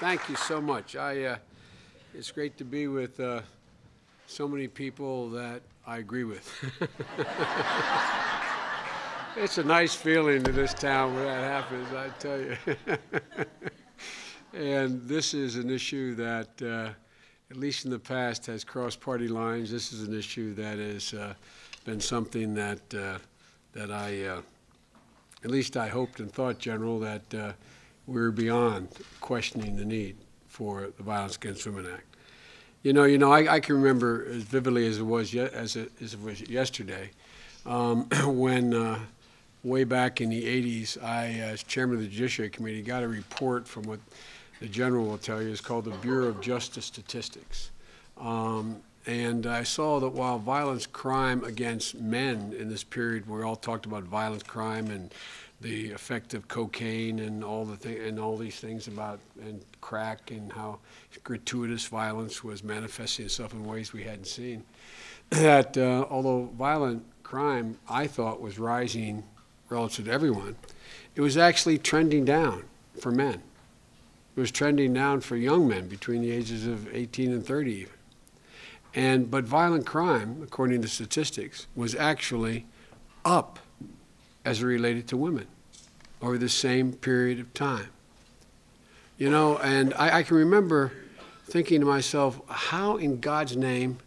Thank you so much. It's great to be with so many people that I agree with. It's a nice feeling in this town when that happens, I tell you. And this is an issue that, at least in the past, has crossed party lines. This is an issue that has been something that at least I hoped and thought, General, that we're beyond questioning the need for the Violence Against Women Act. I can remember as vividly as it was yesterday, when way back in the 80s, I, as chairman of the Judiciary Committee, got a report from what the General will tell you is called the Bureau of Justice Statistics. And I saw that while violence crime against men in this period, we all talked about violent crime and the effect of cocaine and all these things about and crack and how gratuitous violence was manifesting itself in ways we hadn't seen. That although violent crime, I thought, was rising relative to everyone, it was actually trending down for men. It was trending down for young men between the ages of 18 and 30 even. But violent crime, according to statistics, was actually up as it related to women over the same period of time. And I can remember thinking to myself, how in God's name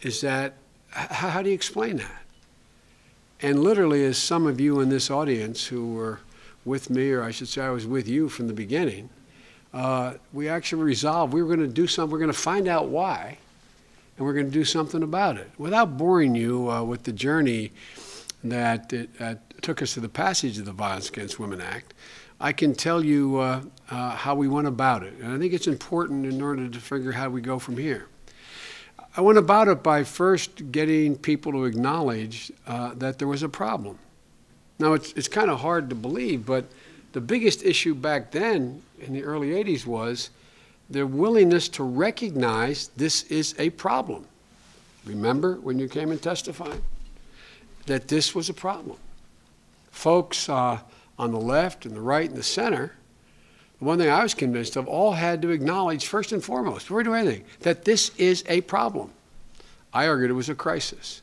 is that, how do you explain that? And literally, as some of you in this audience who were with me, or I should say I was with you from the beginning, we actually resolved we were going to do something, we're going to find out why, and we're going to do something about it. Without boring you with the journey that took us to the passage of the Violence Against Women Act, I can tell you how we went about it. And I think it's important in order to figure how we go from here. I went about it by first getting people to acknowledge that there was a problem. Now, it's kind of hard to believe, but the biggest issue back then in the early 80s was their willingness to recognize this is a problem. Remember when you came and testified? That this was a problem. Folks on the left and the right and the center, the one thing I was convinced of, all had to acknowledge first and foremost, before we do anything, that this is a problem. I argued it was a crisis.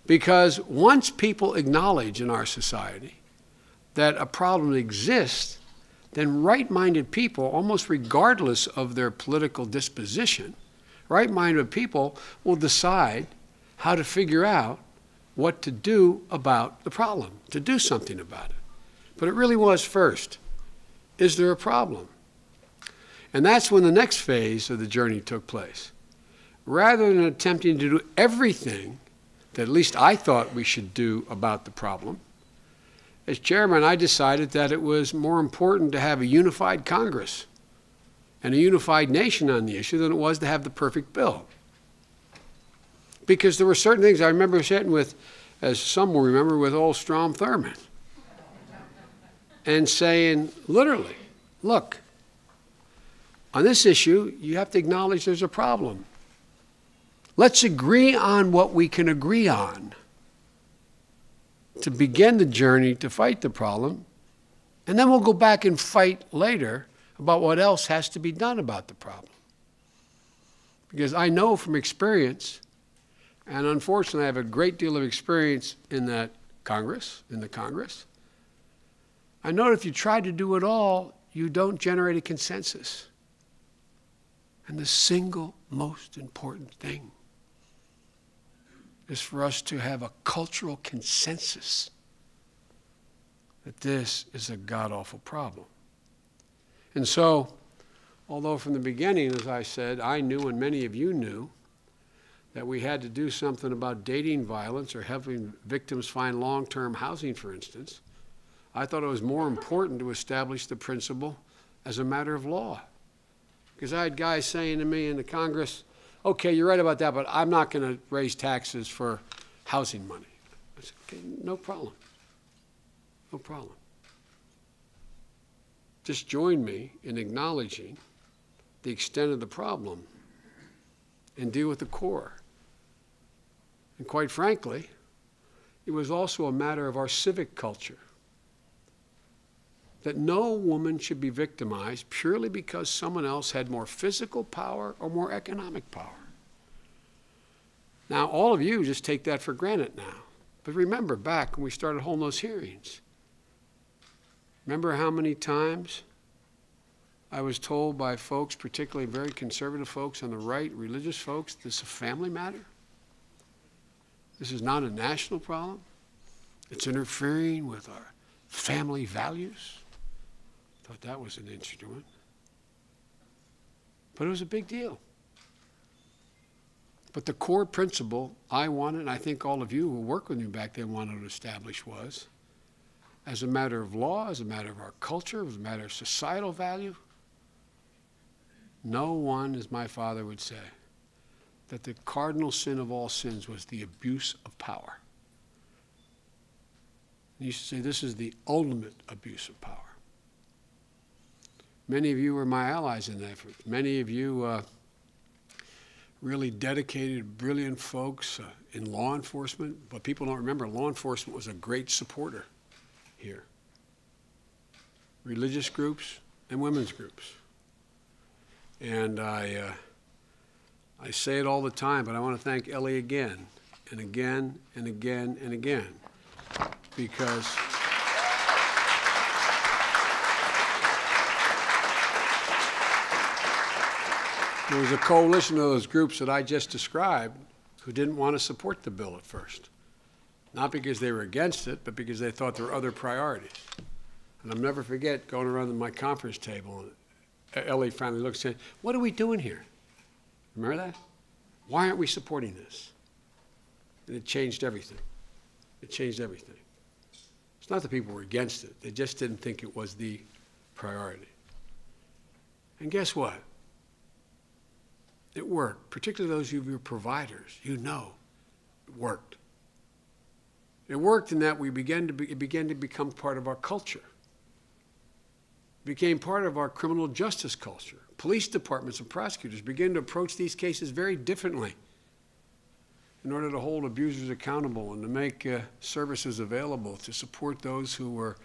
Because once people acknowledge in our society that a problem exists, then right-minded people, almost regardless of their political disposition, right-minded people will decide how to figure out what to do about the problem, to do something about it. But it really was first, is there a problem? And that's when the next phase of the journey took place. Rather than attempting to do everything that at least I thought we should do about the problem, as chairman, I decided that it was more important to have a unified Congress and a unified nation on the issue than it was to have the perfect bill. Because there were certain things I remember sitting with, as some will remember, with old Strom Thurmond, and saying, literally, look, on this issue, you have to acknowledge there's a problem. Let's agree on what we can agree on to begin the journey to fight the problem, and then we'll go back and fight later about what else has to be done about the problem. Because I know from experience, and unfortunately I have a great deal of experience in the Congress, I know that if you try to do it all, you don't generate a consensus. And the single most important thing is for us to have a cultural consensus that this is a god-awful problem. And so, although from the beginning, as I said, I knew and many of you knew that we had to do something about dating violence or helping victims find long-term housing, for instance, I thought it was more important to establish the principle as a matter of law. Because I had guys saying to me in the Congress, okay, you're right about that, but I'm not going to raise taxes for housing money. I said, okay, no problem. No problem. Just join me in acknowledging the extent of the problem and deal with the core. And quite frankly, it was also a matter of our civic culture. that no woman should be victimized purely because someone else had more physical power or more economic power. Now, all of you just take that for granted now. But remember back when we started holding those hearings. Remember how many times I was told by folks, particularly very conservative folks on the right, religious folks, this is a family matter? This is not a national problem? It's interfering with our family values? Thought that was an interesting one. But it was a big deal. But the core principle I wanted, and I think all of you who worked with me back then wanted to establish was, as a matter of law, as a matter of our culture, as a matter of societal value, no one, as my father would say, that the cardinal sin of all sins was the abuse of power. He used to say this is the ultimate abuse of power. Many of you were my allies in that effort. Many of you really dedicated, brilliant folks in law enforcement. But people don't remember, law enforcement was a great supporter here. Religious groups and women's groups. And I say it all the time, but I want to thank Ellie again and again and again and again, because there was a coalition of those groups that I just described who didn't want to support the bill at first. Not because they were against it, but because they thought there were other priorities. And I'll never forget going around my conference table, and Ellie finally looked and said, "What are we doing here?" Remember that? Why aren't we supporting this? And it changed everything. It changed everything. It's not that people were against it. They just didn't think it was the priority. And guess what? It worked. Particularly those of you who are providers, you know it worked. It worked in that it began to become part of our culture. It became part of our criminal justice culture. Police departments and prosecutors began to approach these cases very differently in order to hold abusers accountable and to make services available to support those who were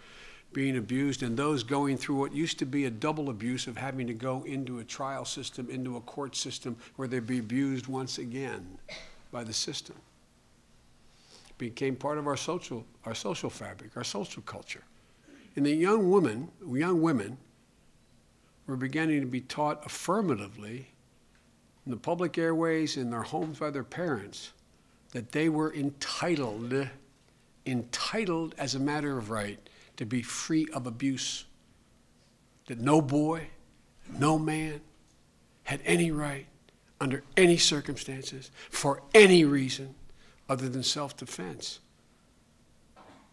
being abused and those going through what used to be a double abuse of having to go into a trial system, into a court system where they'd be abused once again by the system. It became part of our social fabric, our social culture. And the young women were beginning to be taught affirmatively in the public airways, in their homes by their parents, that they were entitled as a matter of right to be free of abuse, that no boy, no man had any right, under any circumstances, for any reason other than self-defense,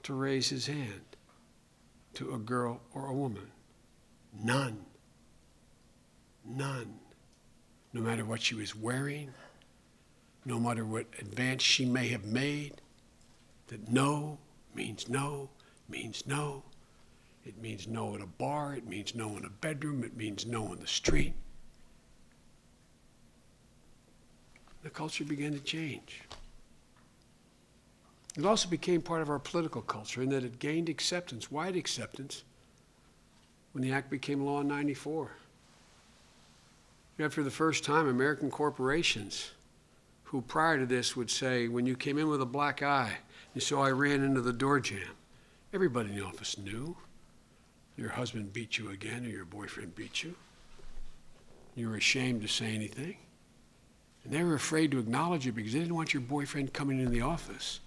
to raise his hand to a girl or a woman. None. None. No matter what she was wearing, no matter what advance she may have made, that no means no means no. It means no at a bar, it means no in a bedroom, it means no in the street. The culture began to change. It also became part of our political culture in that it gained acceptance, wide acceptance, when the act became law in '94. You had for the first time American corporations who prior to this would say, when you came in with a black eye, you saw I ran into the door jamb. Everybody in the office knew. Your husband beat you again or your boyfriend beat you. You were ashamed to say anything. And they were afraid to acknowledge it because they didn't want your boyfriend coming in the office.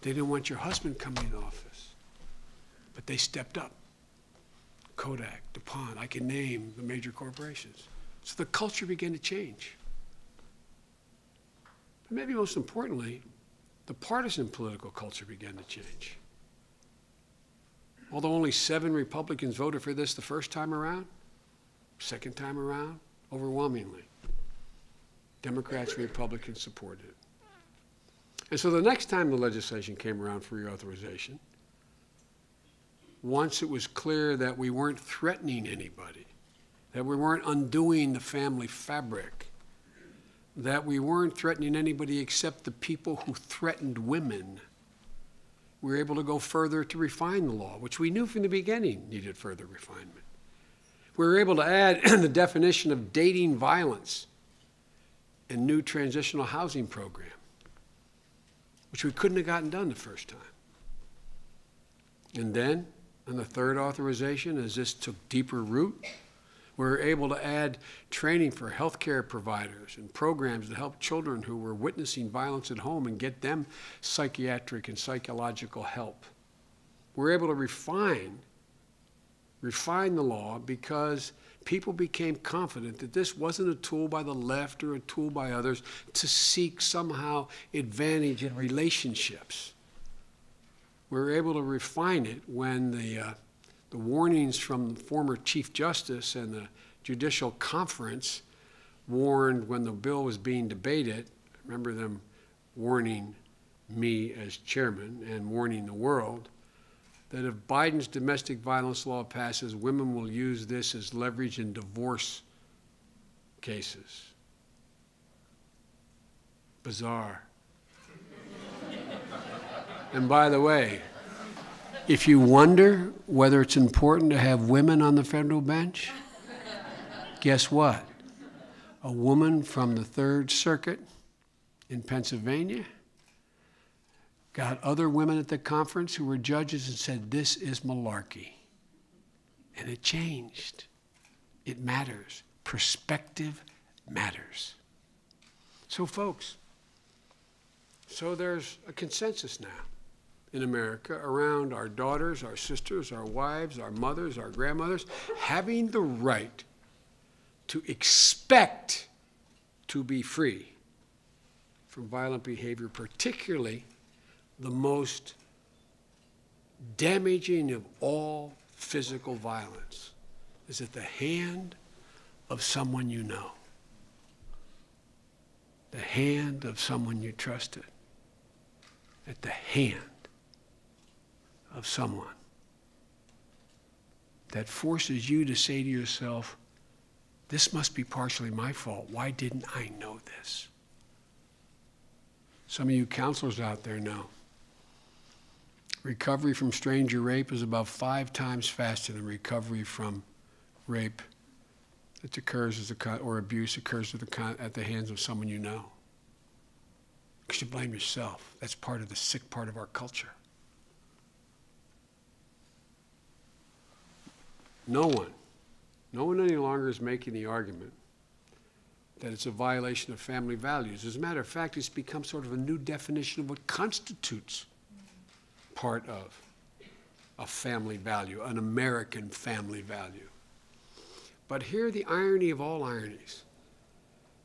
They didn't want your husband coming in the office. But they stepped up. Kodak, DuPont, I can name the major corporations. So the culture began to change. But maybe most importantly, the partisan political culture began to change. Although only 7 Republicans voted for this the first time around, second time around, overwhelmingly, Democrats and Republicans supported it. And so the next time the legislation came around for reauthorization, once it was clear that we weren't threatening anybody, that we weren't undoing the family fabric, that we weren't threatening anybody except the people who threatened women, We were able to go further to refine the law, which we knew from the beginning needed further refinement. We were able to add the definition of dating violence and new transitional housing program, which we couldn't have gotten done the first time. And then, on the third authorization, as this took deeper root, we were able to add training for healthcare providers and programs to help children who were witnessing violence at home and get them psychiatric and psychological help. We were able to refine the law because people became confident that this wasn't a tool by the left or a tool by others to seek somehow advantage in relationships. We were able to refine it when the warnings from the former Chief Justice and the Judicial Conference warned when the bill was being debated. I remember them warning me as chairman and warning the world that if Biden's domestic violence law passes, women will use this as leverage in divorce cases. Bizarre. And by the way, if you wonder whether it's important to have women on the federal bench, guess what? A woman from the Third Circuit in Pennsylvania got other women at the conference who were judges and said, this is malarkey. And it changed. It matters. Perspective matters. So folks, there's a consensus now in America around our daughters, our sisters, our wives, our mothers, our grandmothers, having the right to expect to be free from violent behavior, particularly the most damaging of all physical violence is at the hand of someone you know, the hand of someone you trusted, at the hand of someone that forces you to say to yourself, this must be partially my fault. Why didn't I know this? Some of you counselors out there know. Recovery from stranger rape is about 5 times faster than recovery from rape that occurs or abuse occurs at the hands of someone you know. Because you blame yourself. That's part of the sick part of our culture. No one any longer is making the argument that it's a violation of family values. As a matter of fact, it's become sort of a new definition of what constitutes part of a family value, an American family value. But here the irony of all ironies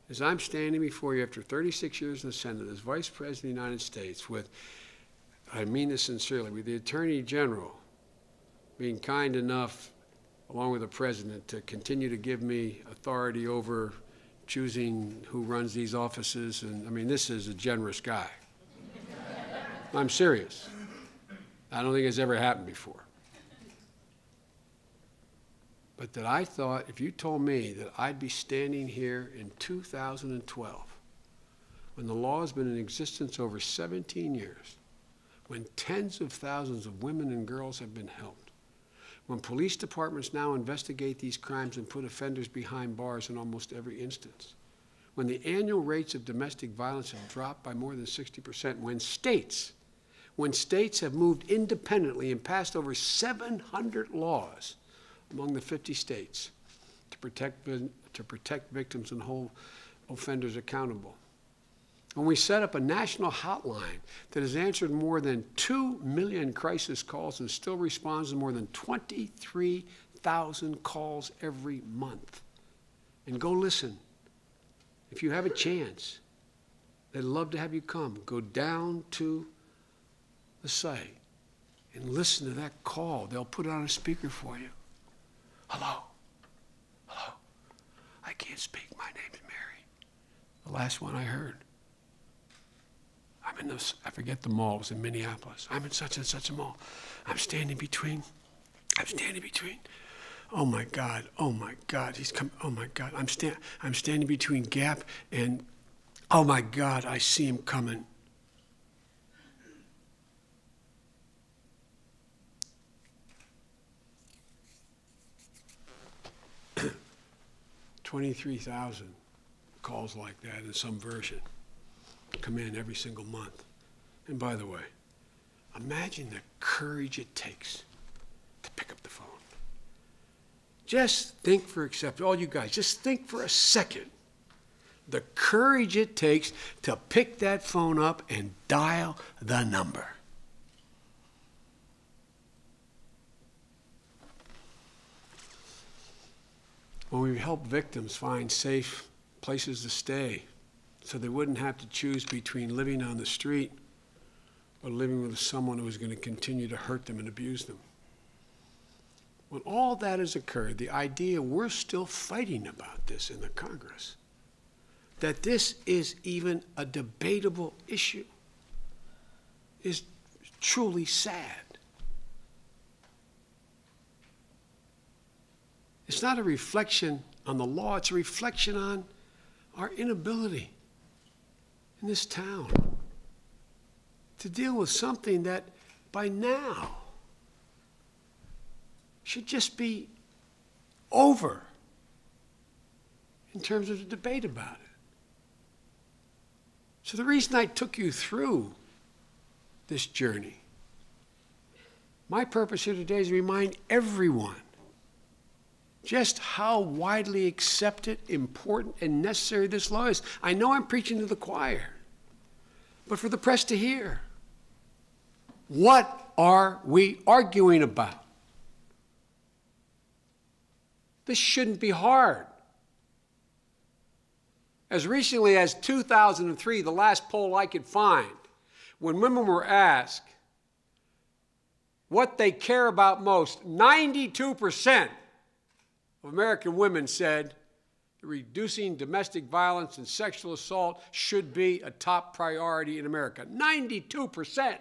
is I'm standing before you after 36 years in the Senate as Vice President of the United States with, I mean this sincerely, with the Attorney General being kind enough, along with the President, to continue to give me authority over choosing who runs these offices. And I mean, this is a generous guy. I'm serious. I don't think it's ever happened before. But that I thought, if you told me that I'd be standing here in 2012, when the law has been in existence over 17 years, when tens of thousands of women and girls have been helped, when police departments now investigate these crimes and put offenders behind bars in almost every instance, when the annual rates of domestic violence have dropped by more than 60%, when states have moved independently and passed over 700 laws among the 50 states to protect victims and hold offenders accountable. When we set up a national hotline that has answered more than 2 million crisis calls and still responds to more than 23,000 calls every month. And go listen. If you have a chance, they'd love to have you come. Go down to the site and listen to that call. They'll put it on a speaker for you. Hello. Hello. I can't speak. My name's Mary. The last one I heard. I'm in this, I forget the mall, it was in Minneapolis. I'm in such and such a mall. I'm standing between. Oh my God, he's come, oh my God. I'm standing between Gap and, oh my God, I see him coming. 23,000 calls like that in some version come in every single month. And by the way, imagine the courage it takes to pick up the phone. Just think for acceptance. All you guys, just think for a second. The courage it takes to pick that phone up and dial the number. When we help victims find safe places to stay so they wouldn't have to choose between living on the street or living with someone who is going to continue to hurt them and abuse them. When all that has occurred, the idea we're still fighting about this in the Congress, that this is even a debatable issue, is truly sad. It's not a reflection on the law, it's a reflection on our inability in this town to deal with something that by now should just be over in terms of the debate about it. So the reason I took you through this journey, my purpose here today is to remind everyone just how widely accepted, important, and necessary this law is. I know I'm preaching to the choir, but for the press to hear, what are we arguing about? This shouldn't be hard. As recently as 2003, the last poll I could find, when women were asked what they care about most, 92% of American women said reducing domestic violence and sexual assault should be a top priority in America. 92%.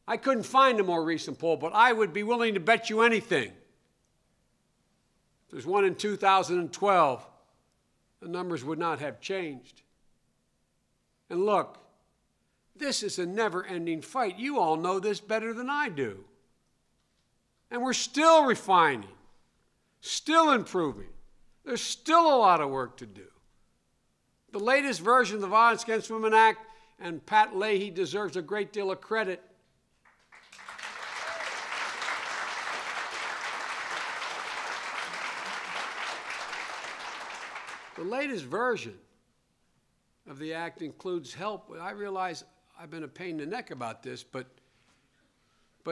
I couldn't find a more recent poll, but I would be willing to bet you anything. If there's one in 2012, the numbers would not have changed. And look, this is a never-ending fight. You all know this better than I do. And we're still refining, still improving. There's still a lot of work to do. The latest version of the Violence Against Women Act, and Pat Leahy deserves a great deal of credit. The latest version of the act includes help. I realize I've been a pain in the neck about this, but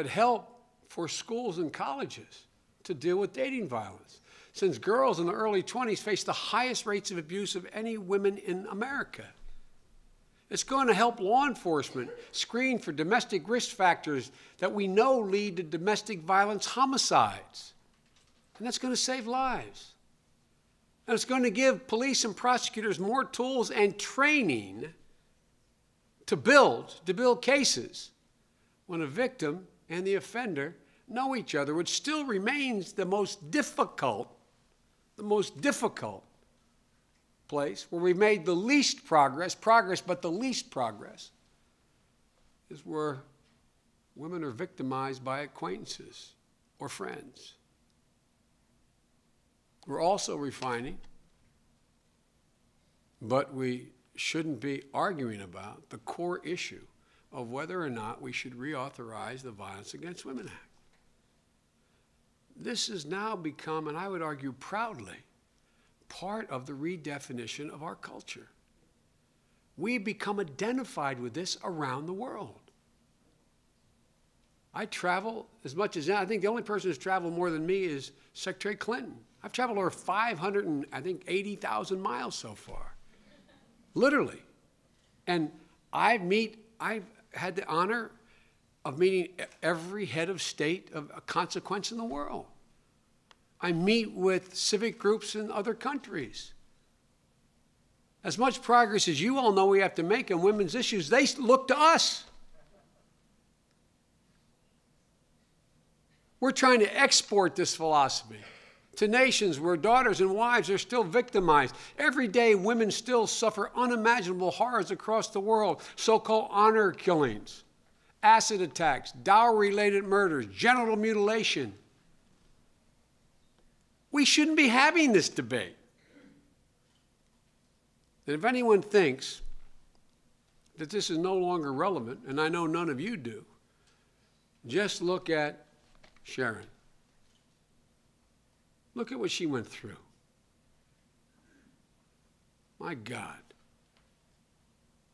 help for schools and colleges to deal with dating violence, since girls in the early 20s face the highest rates of abuse of any women in America. It's going to help law enforcement screen for domestic risk factors that we know lead to domestic violence homicides. And that's going to save lives. And it's going to give police and prosecutors more tools and training to build cases when a victim and the offender know each other, which still remains the most difficult place where we've made the least progress, but the least progress is where women are victimized by acquaintances or friends. We're also refining, but we shouldn't be arguing about the core issue of whether or not we should reauthorize the Violence Against Women Act. This has now become, and I would argue proudly, part of the redefinition of our culture. We've become identified with this around the world. I travel as much as I think the only person who's traveled more than me is Secretary Clinton. I've traveled over 580,000 miles so far, literally. And I've had the honor of meeting every head of state of consequence in the world. I meet with civic groups in other countries. As much progress as you all know we have to make on women's issues, they look to us. We're trying to export this philosophy to nations where daughters and wives are still victimized. Every day, women still suffer unimaginable horrors across the world, so-called honor killings, acid attacks, dowry-related murders, genital mutilation. We we shouldn't be having this debate. And if anyone thinks that this is no longer relevant, and I know none of you do, just look at Sharon. Look at what she went through. My God.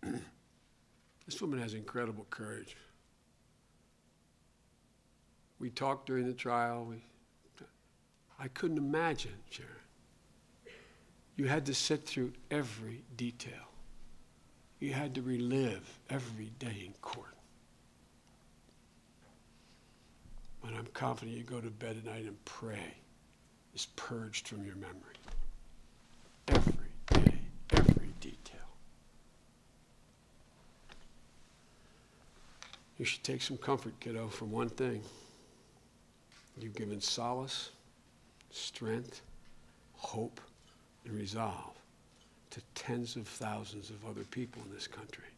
This woman has incredible courage. We talked during the trial. I couldn't imagine, Sharon. You had to sit through every detail. You had to relive every day in court. But I'm confident you go to bed at night and pray is purged from your memory. Every day, every detail. You should take some comfort, kiddo, from one thing. You've given solace, strength, hope, and resolve to tens of thousands of other people in this country.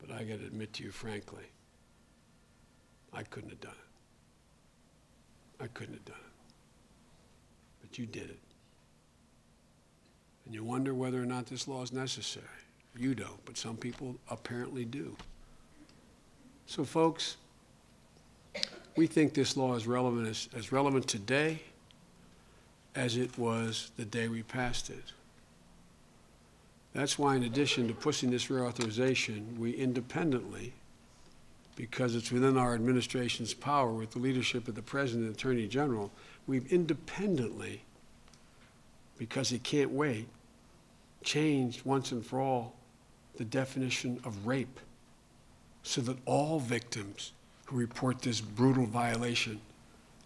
But I got to admit to you frankly, I couldn't have done it. I couldn't have done it. But you did it. And you wonder whether or not this law is necessary. You don't, but some people apparently do. So folks, we think this law is relevant as relevant today as it was the day we passed it. That's why in addition to pushing this reauthorization, we independently, because it's within our administration's power with the leadership of the President and Attorney General, we've independently, because he can't wait, changed once and for all the definition of rape so that all victims who report this brutal violation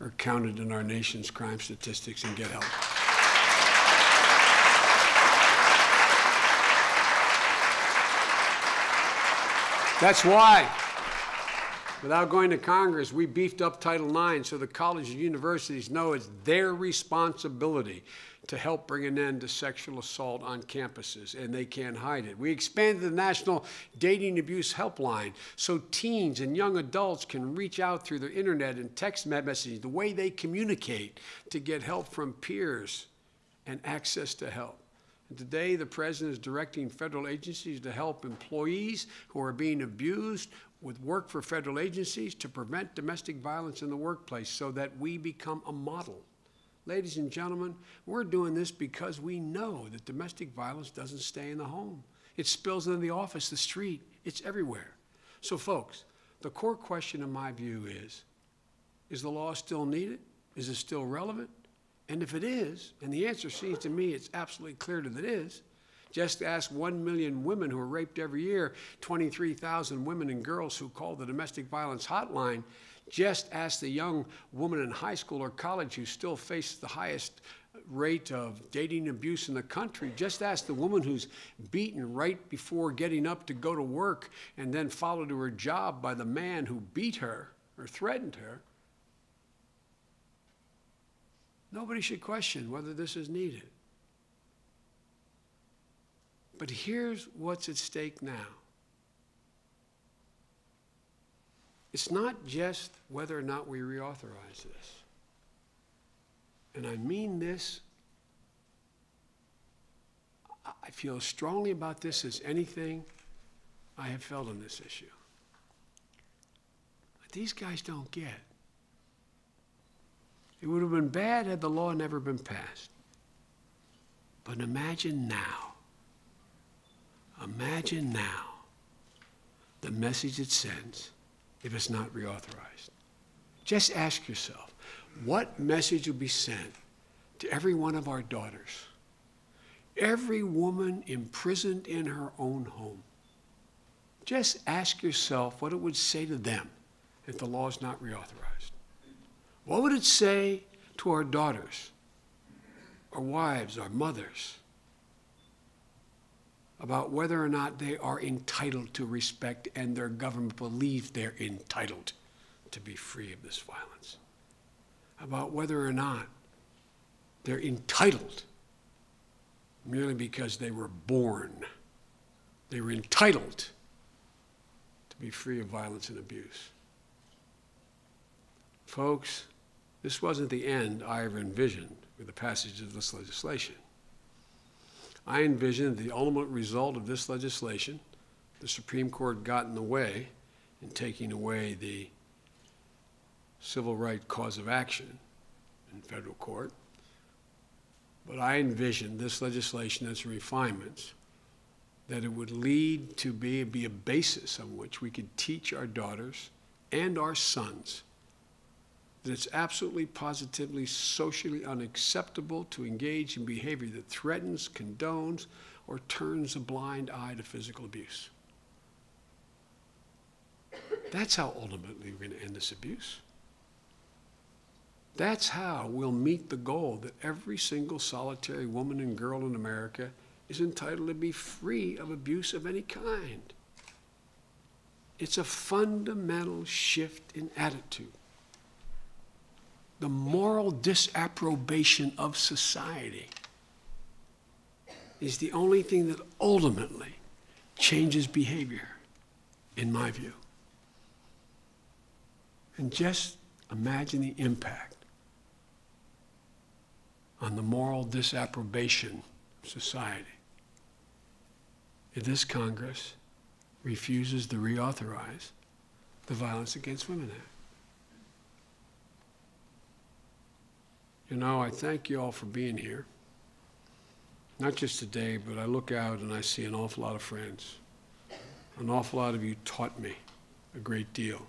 are counted in our nation's crime statistics and get help. That's why, without going to Congress, we beefed up Title IX so the colleges and universities know it's their responsibility to help bring an end to sexual assault on campuses, and they can't hide it. We expanded the National Dating Abuse Helpline so teens and young adults can reach out through the internet and text messaging, the way they communicate, to get help from peers and access to help. And today, the President is directing federal agencies to help employees who are being abused with work for federal agencies to prevent domestic violence in the workplace so that we become a model. Ladies and gentlemen, we're doing this because we know that domestic violence doesn't stay in the home. It spills into the office, the street, it's everywhere. So folks, the core question in my view is the law still needed? Is it still relevant? And if it is, and the answer seems to me it's absolutely clear that it is, just ask 1 million women who are raped every year, 23,000 women and girls who call the domestic violence hotline. Just ask the young woman in high school or college who still faces the highest rate of dating abuse in the country. Just ask the woman who's beaten right before getting up to go to work and then followed to her job by the man who beat her or threatened her. Nobody should question whether this is needed. But here's what's at stake now. It's not just whether or not we reauthorize this. And I mean this, I feel as strongly about this as anything I have felt on this issue. But these guys don't get. It would have been bad had the law never been passed. But imagine now the message it sends if it's not reauthorized. Just ask yourself, what message will be sent to every one of our daughters, every woman imprisoned in her own home? Just ask yourself what it would say to them if the law is not reauthorized. What would it say to our daughters, our wives, our mothers, about whether or not they are entitled to respect and their government believes they're entitled to be free of this violence? About whether or not they're entitled merely because they were born. They were entitled to be free of violence and abuse. Folks, This wasn't the end I ever envisioned with the passage of this legislation. I envisioned the ultimate result of this legislation, the Supreme Court got in the way in taking away the civil right cause of action in federal court. But I envisioned this legislation as refinements, that it would lead to be a basis on which we could teach our daughters and our sons that it's absolutely, positively, socially unacceptable to engage in behavior that threatens, condones, or turns a blind eye to physical abuse. That's how ultimately we're going to end this abuse. That's how we'll meet the goal that every single solitary woman and girl in America is entitled to be free of abuse of any kind. It's a fundamental shift in attitude. The moral disapprobation of society is the only thing that ultimately changes behavior, in my view. And just imagine the impact on the moral disapprobation of society if this Congress refuses to reauthorize the Violence Against Women Act. You know, I thank you all for being here. Not just today, but I look out and I see an awful lot of friends. An awful lot of you taught me a great deal.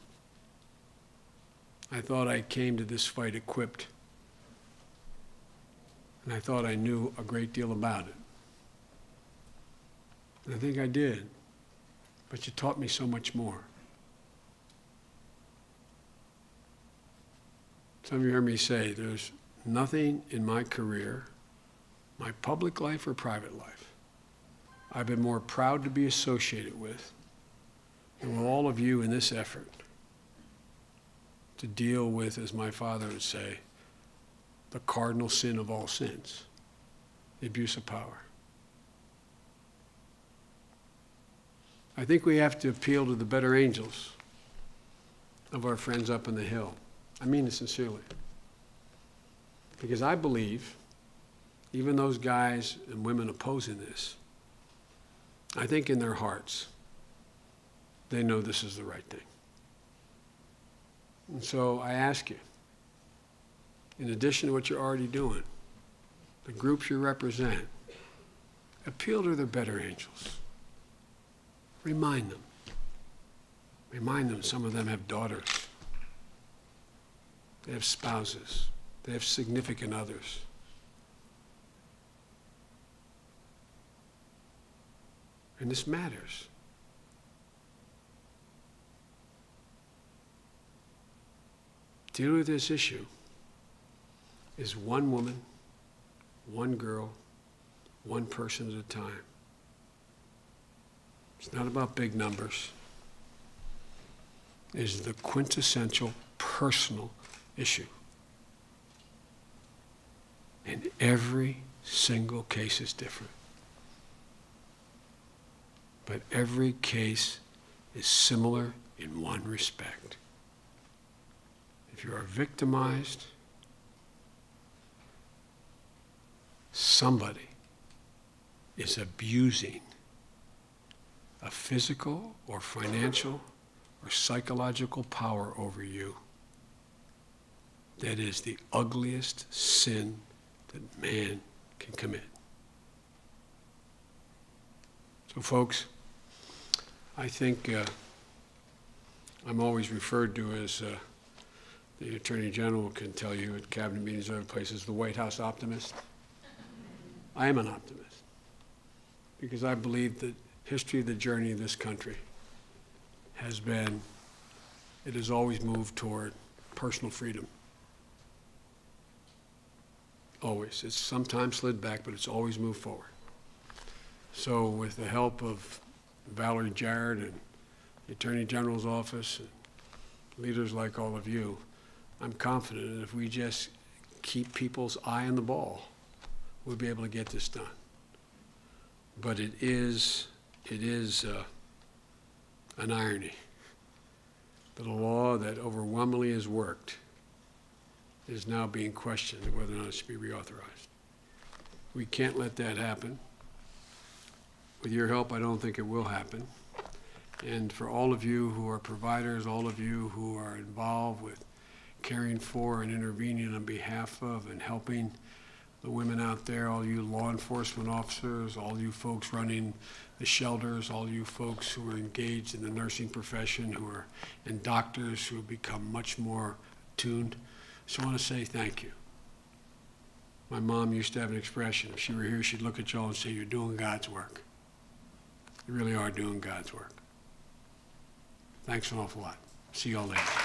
I thought I came to this fight equipped, and I thought I knew a great deal about it. And I think I did, but you taught me so much more. Some of you heard me say there's nothing in my career, my public life or private life, I've been more proud to be associated with than with all of you in this effort to deal with, as my father would say, the cardinal sin of all sins, the abuse of power. I think we have to appeal to the better angels of our friends up on the Hill. I mean it sincerely. Because I believe, even those guys and women opposing this, I think in their hearts, they know this is the right thing. And so I ask you, in addition to what you're already doing, the groups you represent, appeal to their better angels. Remind them. Remind them some of them have daughters. They have spouses. They have significant others. And this matters. Dealing with this issue is one woman, one girl, one person at a time. It's not about big numbers. It is the quintessential personal issue. And every single case is different. But every case is similar in one respect. If you are victimized, somebody is abusing a physical or financial or psychological power over you that is the ugliest sin that man can commit. So folks, I think I'm always referred to as the Attorney General can tell you at cabinet meetings and other places, the White House optimist. I am an optimist because I believe that history of the journey of this country has been, it has always moved toward personal freedom. Always. It's sometimes slid back, but it's always moved forward. So with the help of Valerie Jarrett and the Attorney General's office and leaders like all of you, I'm confident that if we just keep people's eye on the ball, we'll be able to get this done. But it is an irony that a law that overwhelmingly has worked is now being questioned whether or not it should be reauthorized. We can't let that happen. With your help, I don't think it will happen. And for all of you who are providers, all of you who are involved with caring for and intervening on behalf of and helping the women out there, all you law enforcement officers, all you folks running the shelters, all you folks who are engaged in the nursing profession, and doctors who have become much more attuned. So I want to say thank you. My mom used to have an expression. If she were here, she'd look at y'all and say, "You're doing God's work." You really are doing God's work. Thanks an awful lot. See y'all later.